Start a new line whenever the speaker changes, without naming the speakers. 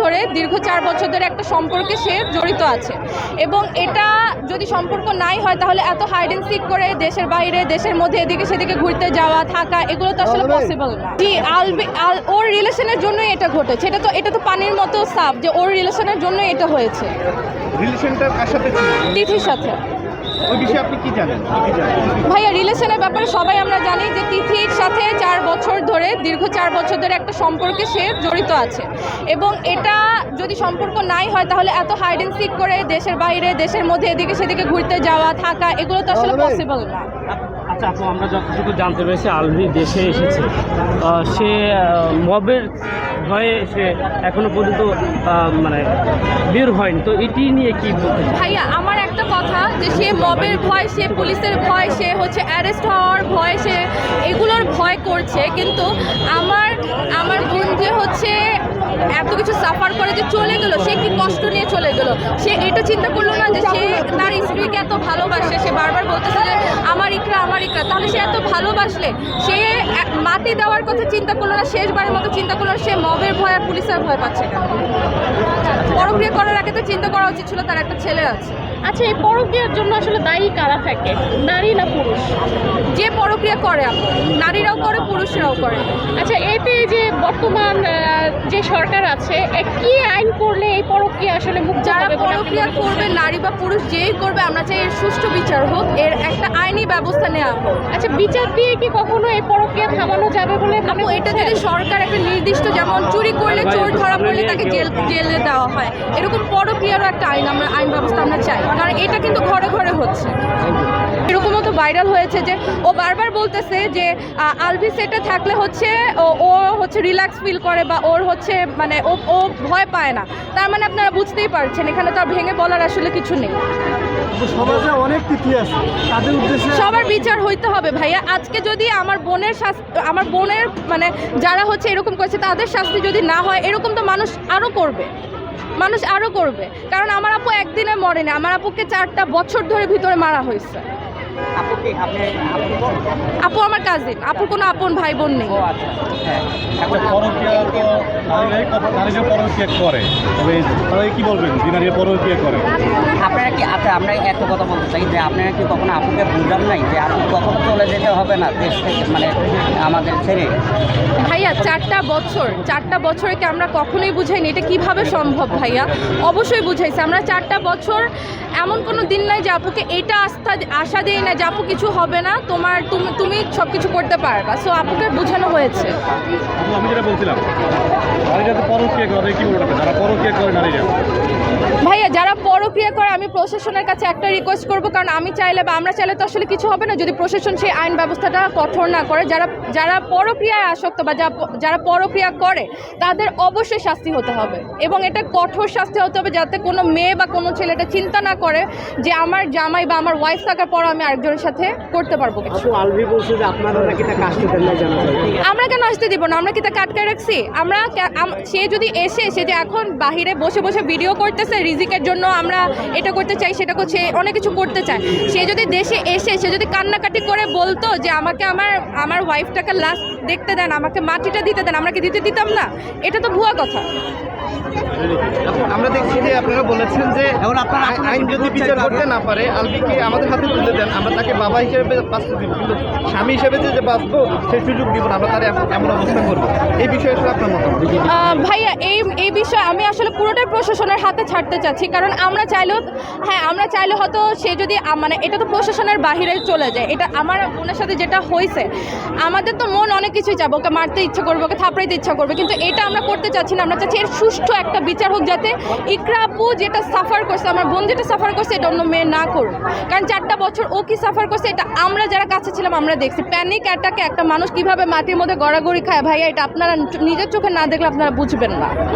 ধরে দীর্ঘ 4 বছর ধরে একটা সম্পর্কে সে জড়িত আছে এবং এটা যদি সম্পর্ক নাই হয় তাহলে এত হাইড অ্যান্ড সিক করে দেশের বাইরে দেশের মধ্যে এদিকে সেদিকে ঘুরতে যাওয়া থাকা এগুলো তো আসলে পসিবল না। জি ওর রিলেশনের জন্যই এটা ঘটেছে। এটা তো পানির মতো সাফ যে ওর রিলেশনের জন্যই এটা হয়েছে।
রিলেশনটা কার সাথে ছিল?
তিথির সাথে।
ওই বিষয়ে আপনি কি জানেন?
ভাইয়া রিলেশনের ব্যাপারে সবাই আমরা জানি যে তিথির সাথে 4 বছর ধরে দীর্ঘ 4 বছর ধরে একটা সম্পর্কে সে জড়িত আছে এবং এটা যদি সম্পর্ক নাই হয় তাহলে এত হাইড অ্যান্ড সিক করে দেশের বাইরে দেশের মধ্যে এদিকে সেদিকে ঘুরতে যাওয়া থাকা এগুলো তো আসলে পসিবল না।
আচ্ছা আপু, আমরা যতটুকু জানতে পেরেছি আলভি দেশে এসেছে, সে মবের ভয়ে সে এখনো পর্যন্ত মানে বের হয়নি, তো এটি নিয়ে কি বলতে?
ভাইয়া আমার একটা কথা যে সে মবের ভয়, সে পুলিশের ভয়, সে হচ্ছে অ্যারেস্ট হওয়ার ভয়, সে এগুলোর ভয় করছে, কিন্তু আমার বোন যে হচ্ছে এত কিছু সাফার করে যে চলে গেল, সে কি কষ্ট নিয়ে চলে গেল, সে এটা চিন্তা করলো না যে সে তার স্ত্রীকে এত ভালোবাসে, সে বারবার বলতেছে যে আমার ইকরা, তাহলে সে এত ভালোবাসলে সে মাটি দেওয়ার কথা চিন্তা করলো না, শেষবারের মতো চিন্তা করলো সে মবের ভয় আর পুলিশের ভয় পাচ্ছে কেন? পরক্রিয়া করার আগে তো চিন্তা করা উচিত ছিল তার একটা ছেলে আছে।
আচ্ছা, এই পরক্রিয়ার জন্য আসলে দায়ী কারা থাকে, নারী না পুরুষ?
যে পরক্রিয়া করে আপু, নারীরাও করে পুরুষরাও করে।
আচ্ছা, এতে যে বর্তমান যে সরকার আছে, কি আইন করলে এই পরক্রিয়া আসলে মুক্ত
যারা
হবে?
পরক্রিয়া করবে, নারী বা পুরুষ যেই করবে, আমরা চাই এর সুষ্ঠু বিচার হোক, এর একটা আইনি ব্যবস্থা নেওয়া হোক।
আচ্ছা, বিচার দিয়ে কি কখনো এই পরক্রিয়া থামানো যাবে বলে?
আপু এটা যদি সরকার একটা নির্দিষ্ট, যেমন চুরি করলে চোর ধরা পড়লে তাকে জেলে দেওয়া হয়, এরকম পরক্রিয়ারও একটা আইন ব্যবস্থা আমরা চাই, কারণ এটা কিন্তু ঘরে ঘরে হচ্ছে। এরকমও তো ভাইরাল হয়েছে যে ও বারবার বলতেছে যে আলভি সেটে থাকলে হচ্ছে ও হচ্ছে রিল্যাক্স ফিল করে বা ওর হচ্ছে মানে ও ভয় পায় না। তার মানে আপনারা বুঝতেই পারছেন এখানে তার ভেঙে বলার আসলে কিছু নেই।
সমাজে অনেক তিথি আছে, তাদের উদ্দেশ্যে
সবার বিচার হইতে হবে ভাইয়া। আজকে যদি আমার বোনের মানে যারা হচ্ছে এরকম করছে তাদের শাস্তি যদি না হয়, এরকম তো মানুষ আরও করবে, কারণ আমার আপু একদিনে মরেনি, আমার আপুকে 4টা বছর ধরে ভিতরে মারা হয়েছে। আপু আমার কাজিন, আপুর কোনো আপন ভাই বোন নেই।
কি বলবেন পরক্রিয়া করে?
আপনারা কি, আচ্ছা আমরা একটা কথা বলতে চাই যে আপনারা কি কখনো আপুকে বুঝলাম নাই যে আপু কখনো চলে যেতে হবে না দেশ থেকে, মানে আমাদের ছেড়ে?
ভাইয়া 4টা বছরে কি আমরা কখনোই বুঝাইনি? এটা কিভাবে সম্ভব ভাইয়া? অবশ্যই বুঝাইছি আমরা। 4টা বছর এমন কোনো দিন নাই যে আপুকে এটা আশা দেই না যে আপু কিছু হবে না, তুমি সব কিছু করতে পারবা। সো আপুকে বোঝানো হয়েছে।
আমি যেটা বলছিলাম, নারীরা পরক্রিয়া করে, কি বলবেন যারা পরক্রিয়া করে নারীরা?
ভাইয়া যারা পরক্রিয়া করে, আমি প্রশাসনের কাছে একটা রিকোয়েস্ট করবো, কারণ আমি চাইলে বা আমরা চাইলে তো আসলে কিছু হবে না যদি প্রশাসন সেই আইন ব্যবস্থাটা কঠোর না করে। যারা পরক্রিয়ায় আসক্ত বা যারা পরক্রিয়া করে তাদের অবশ্যই শাস্তি হতে হবে, এবং এটা কঠোর শাস্তি হতে হবে, যাতে কোনো মেয়ে বা কোনো ছেলে এটা চিন্তা না করে যে আমার জামাই বা আমার ওয়াইফ থাকার পর আমি আরেকজনের সাথে করতে পারবো কিছু।
আলভি বলছে যে আপনারা নাকি তাকে আসতে দেন না, জানা যায়
আমরা কেন আসতে দিব না? আমরা কি তাকে আটকায় রাখছি? সে যদি এসে, সে যে এখন বাহিরে বসে বসে ভিডিও করতেছে রিজিকের জন্য, আমরা এটা করতে চাই সেটা করছে, অনেক কিছু করতে চায়, সে যদি দেশে এসে সে যদি কান্নাকাটি করে বলতো যে আমাকে আমার ওয়াইফটাকে লাস্ট দেখতে দেন, আমাকে মাটিটা দিতে দেন, আমরা কি দিতাম না? এটা তো ভুয়া কথা।
আমরা দেখছি যে আপনারা বলেছেন যে আইন যদি বিচার করতে না পারে, আলভিকে আমাদের হাতে তুলে দেন, আমরা তাকে বাবা হিসেবে বাঁচতে দিব, কিন্তু স্বামী হিসেবে যে বাঁচবো সেই সুযোগ দিব না, আমরা তার এমন অবস্থা করবো। এই বিষয়ে আসলে আপনার মতামত?
ভাইয়া এই বিষয়ে আমি আসলে পুরোটাই প্রশাসনের হাতে ছাড়তে চাচ্ছি, কারণ আমরা চাইলেও হয়তো সে যদি মানে এটা তো প্রশাসনের বাহিরে চলে যায়। এটা আমার বোনের সাথে যেটা হয়েছে, আমাদের তো মন অনেক কিছুই চাবো, ওকে মারতে ইচ্ছা করবে, ওকে থাপড়াইতে ইচ্ছা করবে, কিন্তু এটা আমরা করতে চাচ্ছি না। আমরা চাচ্ছি এর সুষ্ঠু একটা বিচার হোক, যাতে ইকরা আপু যেটা সাফার করছে, আমার বোন যেটা সাফার করছে, এটা অন্য মেয়ে না করুক। কারণ 4টা বছর ও কি সাফার করছে এটা আমরা যারা কাছে ছিলাম আমরা দেখছি। প্যানিক অ্যাটাকে একটা মানুষ কিভাবে মাটির মধ্যে গড়াগড়ি খায় ভাইয়া, এটা আপনারা নিজের চোখে না দেখলে আপনারা বুঝবেন না।